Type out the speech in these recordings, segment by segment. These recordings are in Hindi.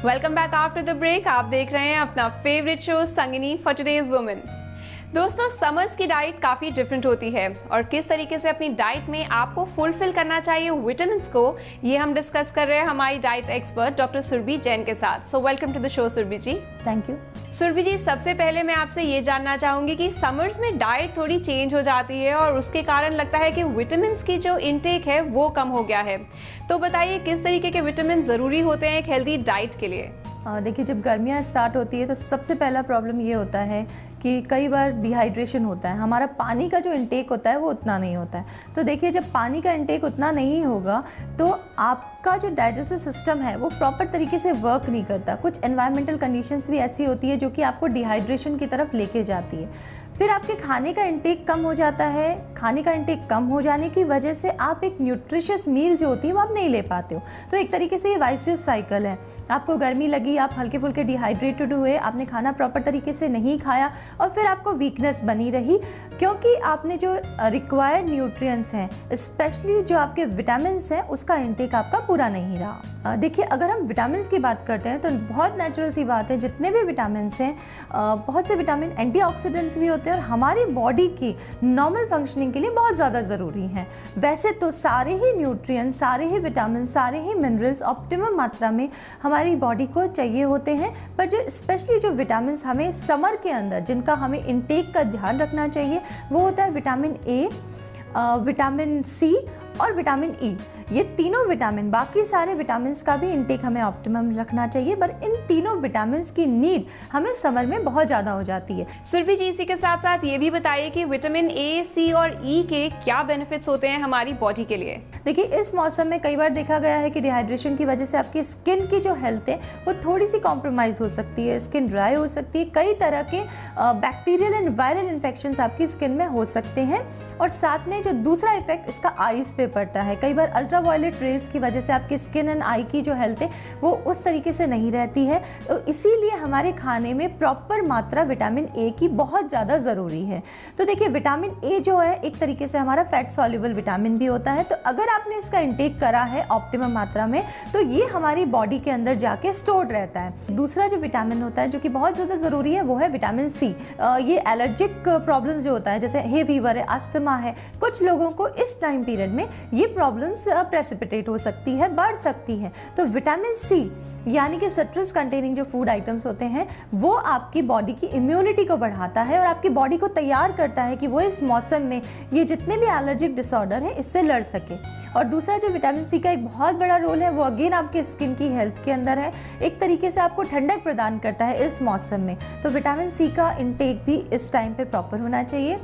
Welcome back after the break. आप देख रहे हैं अपना favourite show Sangini for today's women. दोस्तों, समर्स की डाइट काफ़ी डिफरेंट होती है और किस तरीके से अपनी डाइट में आपको फुलफिल करना चाहिए विटामिन्स को, ये हम डिस्कस कर रहे हैं हमारी diet expert doctor Surabhi Jain के साथ। So welcome to the show Surabhi ji. Thank you. Surabhi ji, सबसे पहले मैं आपसे ये जानना चाहूँगी कि समर्स में डाइट थोड़ी चेंज हो जाती है और उसके कारण लगता है कि विटामिन्स की जो इनटेक है वो कम हो गया है। तो बताइए किस तरीके के विटामिन ज़रूरी होते हैं एक हेल्दी डाइट के लिए? देखिए, जब गर्मियाँ स्टार्ट होती है तो सबसे पहला प्रॉब्लम ये होता है कि कई बार डिहाइड्रेशन होता है, हमारा पानी का जो इंटेक होता है वो उतना नहीं होता है। तो देखिए, जब पानी का इंटेक उतना नहीं होगा तो आपका जो डाइजेस्टिव सिस्टम है वो प्रॉपर तरीके से वर्क नहीं करता। कुछ एनवायरमेंटल कंडीशंस भी ऐसी होती है जो कि आपको डिहाइड्रेशन की तरफ लेके जाती है। फिर आपके खाने का इंटेक कम हो जाता है। खाने का इंटेक कम हो जाने की वजह से आप एक न्यूट्रिशियस मील जो होती है वो आप नहीं ले पाते हो। तो एक तरीके से ये वाइसियस साइकिल है। आपको गर्मी लगी, आप हल्के फुल्के डिहाइड्रेटेड हुए, आपने खाना प्रॉपर तरीके से नहीं खाया और फिर आपको वीकनेस बनी रही क्योंकि आपने जो रिक्वायर्ड न्यूट्रिएंट्स हैं, स्पेशली जो आपके विटामिन्स हैं, उसका इंटेक आपका पूरा नहीं रहा। देखिए, अगर हम विटामिन्स की बात करते हैं तो बहुत नेचुरल सी बात है, जितने भी विटामिन्स हैं, बहुत से विटामिन एंटीऑक्सीडेंट्स भी होते हैं और हमारी बॉडी की नॉर्मल फंक्शनिंग के लिए बहुत ज़्यादा ज़रूरी हैं। वैसे तो सारे ही न्यूट्रिएंट्स, सारे ही विटामिन, सारे ही मिनरल्स ऑप्टिमम मात्रा में हमारी बॉडी को चाहिए होते हैं, पर जो स्पेशली जो विटामिन्स हमें समर के अंदर जिनका हमें इंटेक का ध्यान रखना चाहिए वो होता है विटामिन ए, विटामिन सी और विटामिन ई। ये तीनों विटामिन, बाकी सारे विटामिन्स का भी इंटेक हमें ऑप्टिमम रखना चाहिए, पर इन तीनों विटामिन्स की नीड हमें समर में बहुत ज़्यादा हो जाती है। सुरभि जी, इसी के साथ साथ ये भी बताइए कि विटामिन ए, सी और ई के क्या बेनिफिट्स होते हैं हमारी बॉडी के लिए? देखिए, इस मौसम में कई बार देखा गया है कि डिहाइड्रेशन की वजह से आपकी स्किन की जो हेल्थ है वो थोड़ी सी कॉम्प्रोमाइज़ हो सकती है, स्किन ड्राई हो सकती है, कई तरह के बैक्टीरियल एंड वायरल इन्फेक्शंस आपकी स्किन में हो सकते हैं। और साथ में जो दूसरा इफेक्ट इसका आईज पे पड़ता है, कई बार अल्ट्रावायलेट रेज की वजह से आपकी स्किन एंड आई की जो हेल्थ है वो उस तरीके से नहीं रहती है। तो इसीलिए हमारे खाने में प्रॉपर मात्रा विटामिन ए की बहुत ज़्यादा ज़रूरी है। तो देखिए, विटामिन ए जो है एक तरीके से हमारा फैट सॉल्युबल विटामिन भी होता है। तो अगर आपने इसका इंटेक करा है ऑप्टिमम मात्रा में तो ये हमारी बॉडी के अंदर जाके स्टोर्ड रहता है। दूसरा जो विटामिन होता है जो कि बहुत ज़्यादा ज़रूरी है वो है विटामिन सी। ये एलर्जिक प्रॉब्लम्स जो होता है, जैसे हे फीवर है, अस्थमा है, कुछ लोगों को इस टाइम पीरियड में ये प्रॉब्लम्स प्रेसिपिटेट हो सकती है, बढ़ सकती है। तो विटामिन सी यानी कि सिट्रस कंटेनिंग जो फूड आइटम्स होते हैं वो आपकी बॉडी की इम्यूनिटी को बढ़ाता है और आपकी बॉडी को तैयार करता है कि वो इस मौसम में ये जितने भी एलर्जिक डिसऑर्डर है इससे लड़ सके। और दूसरा जो विटामिन सी का एक बहुत बड़ा रोल है वो अगेन आपके स्किन की हेल्थ के अंदर है, एक तरीके से आपको ठंडक प्रदान करता है इस मौसम में। तो विटामिन सी का इंटेक भी इस टाइम पे प्रॉपर होना चाहिए।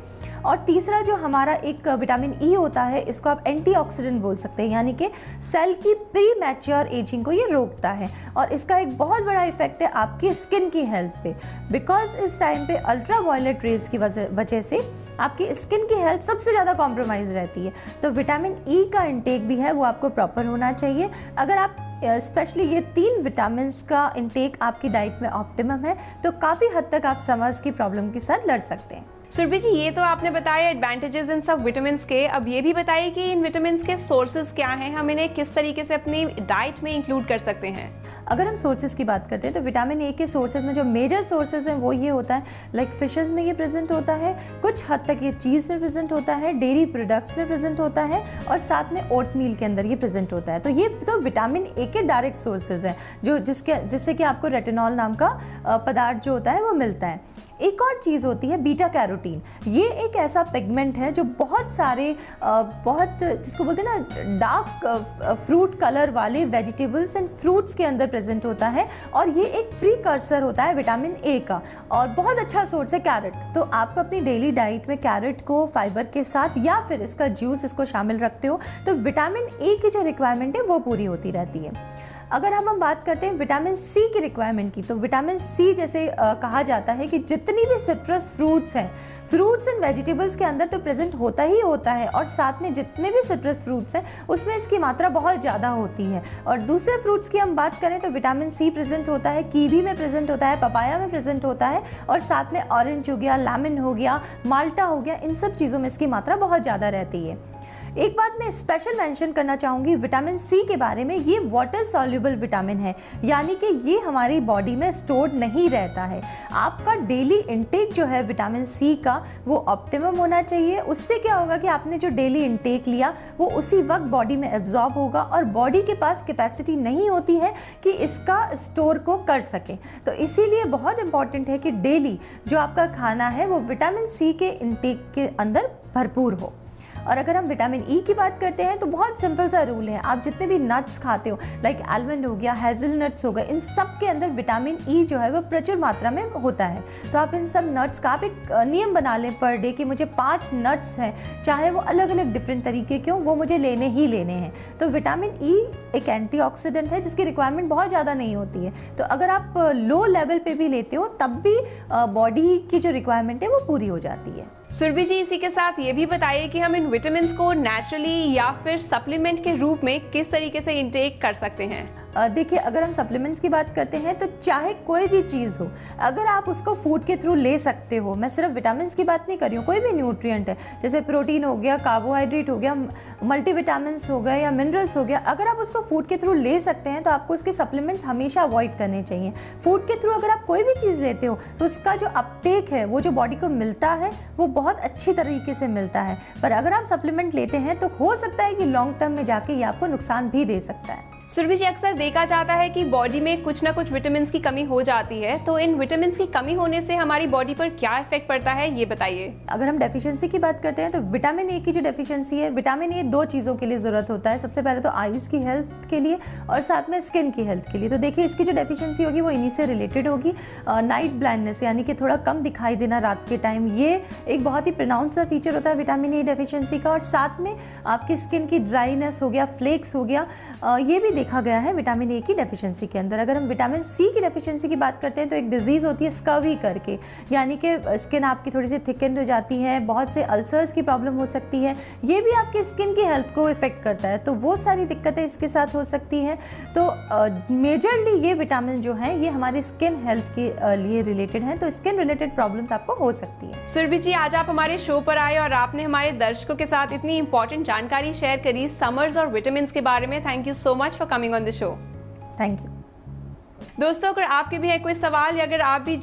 और तीसरा जो हमारा एक विटामिन ई होता है, इसको आप एंटीऑक्सीडेंट बोल सकते हैं, यानी कि सेल की प्री मैच्योर एजिंग को ये रोकता है और इसका एक बहुत बड़ा इफेक्ट है आपकी स्किन की हेल्थ पे। बिकॉज इस टाइम पे अल्ट्रा वायलेट रेज की वजह से आपकी स्किन की हेल्थ सबसे ज़्यादा कॉम्प्रोमाइज़ रहती है। तो विटामिन ई का इंटेक भी है वो आपको प्रॉपर होना चाहिए। अगर आप स्पेशली ये 3 विटामिन्स का इंटेक आपकी डाइट में ऑप्टिमम है तो काफ़ी हद तक आप समर्स की प्रॉब्लम के साथ लड़ सकते हैं। सुरभि जी, ये तो आपने बताया एडवांटेजेस इन सब विटामिन्स के। अब ये भी बताइए कि इन विटामिन्स के सोर्सेज क्या हैं, हम इन्हें किस तरीके से अपनी डाइट में इंक्लूड कर सकते हैं? अगर हम सोर्सेज की बात करते हैं तो विटामिन ए के सोर्सेज में जो मेजर सोर्सेज हैं वो ये होता है, लाइक फिशेस में ये प्रेजेंट होता है, कुछ हद तक ये चीज़ में प्रेजेंट होता है, डेयरी प्रोडक्ट्स में प्रेजेंट होता है और साथ में ओट मील के अंदर ये प्रेजेंट होता है। तो ये तो विटामिन ए के डायरेक्ट सोर्सेज हैं जो जिससे कि आपको रेटिनॉल नाम का पदार्थ जो होता है वो मिलता है। एक और चीज़ होती है बीटा कैरोटीन। ये एक ऐसा पिगमेंट है जो बहुत सारे जिसको बोलते हैं ना डार्क फ्रूट कलर वाले वेजिटेबल्स एंड फ्रूट्स के अंदर प्रेजेंट होता है और ये एक प्रीकर्सर होता है विटामिन ए का और बहुत अच्छा सोर्स है कैरेट। तो आप अपनी डेली डाइट में कैरेट को फाइबर के साथ या फिर इसका जूस इसको शामिल रखते हो तो विटामिन ए की जो रिक्वायरमेंट है वो पूरी होती रहती है। अगर हम बात करते हैं विटामिन सी की रिक्वायरमेंट की, तो विटामिन सी जैसे कहा जाता है कि जितनी भी सिट्रस फ्रूट्स हैं, फ्रूट्स एंड वेजिटेबल्स के अंदर तो प्रेजेंट होता ही होता है और साथ में जितने भी सिट्रस फ्रूट्स हैं उसमें इसकी मात्रा बहुत ज़्यादा होती है। और दूसरे फ्रूट्स की हम बात करें तो विटामिन सी प्रेजेंट होता है, कीवी में प्रेजेंट होता है, पपाया में प्रेजेंट होता है और साथ में ऑरेंज हो गया, लेमन हो गया, माल्टा हो गया, इन सब चीज़ों में इसकी मात्रा बहुत ज़्यादा रहती है। एक बात मैं स्पेशल मेंशन करना चाहूँगी विटामिन सी के बारे में, ये वाटर सॉल्युबल विटामिन है, यानी कि ये हमारी बॉडी में स्टोर्ड नहीं रहता है। आपका डेली इंटेक जो है विटामिन सी का वो ऑप्टिमम होना चाहिए। उससे क्या होगा कि आपने जो डेली इंटेक लिया वो उसी वक्त बॉडी में एब्जॉर्ब होगा और बॉडी के पास कैपेसिटी नहीं होती है कि इसका स्टोर को कर सके। तो इसीलिए बहुत इंपॉर्टेंट है कि डेली जो आपका खाना है वो विटामिन सी के इंटेक के अंदर भरपूर हो। और अगर हम विटामिन ई की बात करते हैं तो बहुत सिंपल सा रूल है, आप जितने भी नट्स खाते हो लाइक आलमंड हो गया, हेज़लनट्स हो गए, इन सब के अंदर विटामिन ई जो है वो प्रचुर मात्रा में होता है। तो आप इन सब नट्स का आप एक नियम बना लें पर डे कि मुझे 5 नट्स हैं, चाहे वो अलग अलग डिफरेंट तरीके के हों, वो मुझे लेने ही लेने हैं। तो विटामिन ई एक एंटीऑक्सीडेंट है जिसकी रिक्वायरमेंट बहुत ज़्यादा नहीं होती है, तो अगर आप लो लेवल पे भी लेते हो तब भी बॉडी की जो रिक्वायरमेंट है वो पूरी हो जाती है। सुरभि जी, इसी के साथ ये भी बताइए कि हम इन विटामिन्स को नेचुरली या फिर सप्लीमेंट के रूप में किस तरीके से इंटेक कर सकते हैं। देखिए, अगर हम सप्लीमेंट्स की बात करते हैं तो चाहे कोई भी चीज़ हो, अगर आप उसको फूड के थ्रू ले सकते हो, मैं सिर्फ विटामिन्स की बात नहीं कर रही हूँ, कोई भी न्यूट्रिएंट है जैसे प्रोटीन हो गया, कार्बोहाइड्रेट हो गया, मल्टीविटामिन्स हो गए या मिनरल्स हो गया, अगर आप उसको फूड के थ्रू ले सकते हैं तो आपको उसके सप्लीमेंट्स हमेशा अवॉइड करने चाहिए। फूड के थ्रू अगर आप कोई भी चीज़ लेते हो तो उसका जो अपटेक है वो जो बॉडी को मिलता है वो बहुत अच्छी तरीके से मिलता है, पर अगर आप सप्लीमेंट लेते हैं तो हो सकता है कि लॉन्ग टर्म में जाके ये आपको नुकसान भी दे सकता है। सुरभि जी, अक्सर देखा जाता है कि बॉडी में कुछ ना कुछ विटामिन्स की कमी हो जाती है, तो इन विटामिन्स की कमी होने से हमारी बॉडी पर क्या इफेक्ट पड़ता है, ये बताइए। अगर हम डेफिशिएंसी की बात करते हैं तो विटामिन ए की जो डेफिशिएंसी है, विटामिन ए 2 चीज़ों के लिए ज़रूरत होता है। सबसे पहले तो आईज़ की हेल्थ के लिए और साथ में स्किन की हेल्थ के लिए। तो देखिए, इसकी जो डेफिशिएंसी होगी वो इन्हीं से रिलेटेड होगी। नाइट ब्लाइंडनेस यानी कि थोड़ा कम दिखाई देना रात के टाइम, ये एक बहुत ही प्रोनाउंस सा फीचर होता है विटामिन ए डेफिशिएंसी का। और साथ में आपकी स्किन की ड्राइनेस हो गया, फ्लेक्स हो गया, ये भी देखा गया है विटामिन ए की डेफिशिएंसी के अंदर। अगर हम विटामिन सी की डेफिशिएंसी की बात करते हैं तो एक डिजीज़ होती है स्कर्वी करके, यानी कि स्किन आपकी थोड़ी सी थिकन हो जाती है, बहुत से अल्सर्स की प्रॉब्लम हो सकती है, ये भी आपकी स्किन की हेल्थ को इफेक्ट करता है। तो वो सारी दिक्कतें इसके साथ हो सकती हैं। तो मेजरली ये विटामिन जो हैं ये हमारी स्किन हेल्थ के लिए रिलेटेड हैं, तो स्किन रिलेटेड प्रॉब्लम्स आपको हो सकती है। सुरभि जी, आज आप हमारे शो पर आए और आपने हमारे दर्शकों के साथ इतनी इंपॉर्टेंट जानकारी शेयर करी समर्स और विटामिन के बारे में। Thank you so much for coming on the show. Thank you. दोस्तों, अगर आपके भी है कोई सवाल या अगर आप भी